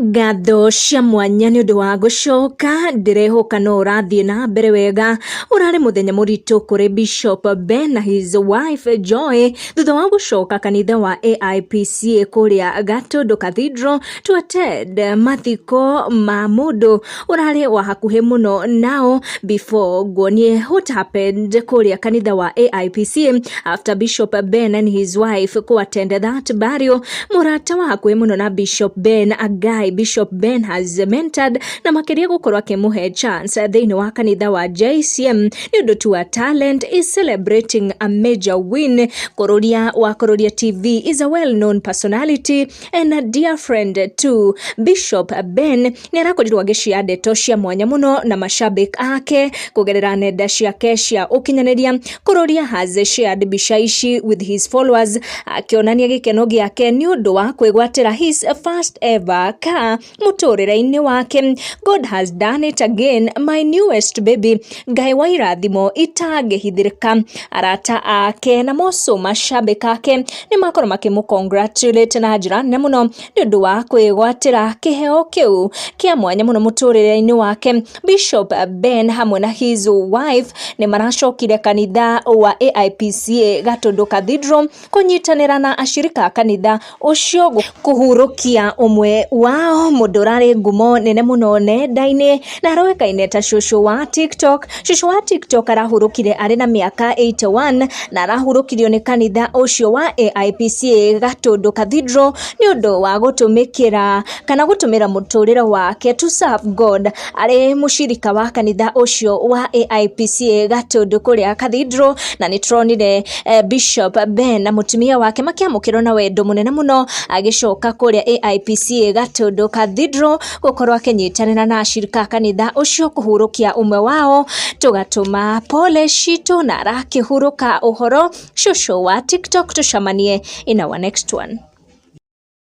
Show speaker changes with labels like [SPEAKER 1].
[SPEAKER 1] Ngatho cia mwanya ni undu wa gucoka ndirehoka no urathie na mbere wega. Urari muthenya muritu kuri Bishop Ben na his wife Joy thutha wa gucoka kanitha wa AIPCA kuria Gatundu Cathedral to attend mathiko ma mundu urari wa hakuhi muno nao before guonie what happened kuria kanitha wa AIPCA after Bishop Ben and his wife to attend that burial. Murata wa hakuhi muno na Bishop Ben Bishop Ben has mentored na makiria gukorwa akimuhe chance thiini wa kanitha wa JCM ni undu tu wa talent is celebrating a major win. Kuroria TV is a well-known personality and a dear friend to Bishop Ben. Ni arakorirwo agishia ndeto cia mwanya muno na mashabik ake kugerera nenda ciake cia ukinyaniria. Kuroria has shared mbica ici with his followers akionania gikeno giake ni undu wa kwigwatira his first ever mutorere-ini wake. God has done it again, my newest baby. Ngai wa irathimo itangihithirika. Arata ake na moso mashabika ake ni makorwo makimu-congratulate na njira nene muno ni undu wa kwigwatira kiheo kiu kia mwanya muno mutorere-ini wake. Bishop Ben hamwe na his wife ni maracokire kanitha wa AIPCA Gatundu Cathedral kunyitanira na ashirika kanitha ucio kuhurukia umwe wao mudurari ngumo nene muno nenda-ini na aroekaine ta shushu wa TikTok. Shushu wa TikTok arahurukire ari na miaka 81 na arahurukirio ni kanitha ucio wa AIPCA Gatundu Cathedral ni undu wa gutumikira kana gutumira muturire wake to serve God. Ari mushirika wa kanitha ucio wa AIPCA Gatundu kuria Cathedral na ni tronire Bishop Ben na mutumia wake makiamukirwo na wendo munene muno agicoka kuria AIPCA Gatundu Cathedral gukorwa akinyitanira na ashirika kanitha ucio kuhurukia umwe wao. Tugatuma pole shito na arakihuruka uhoro. Shushu wa TikTok tucamanie in our next one.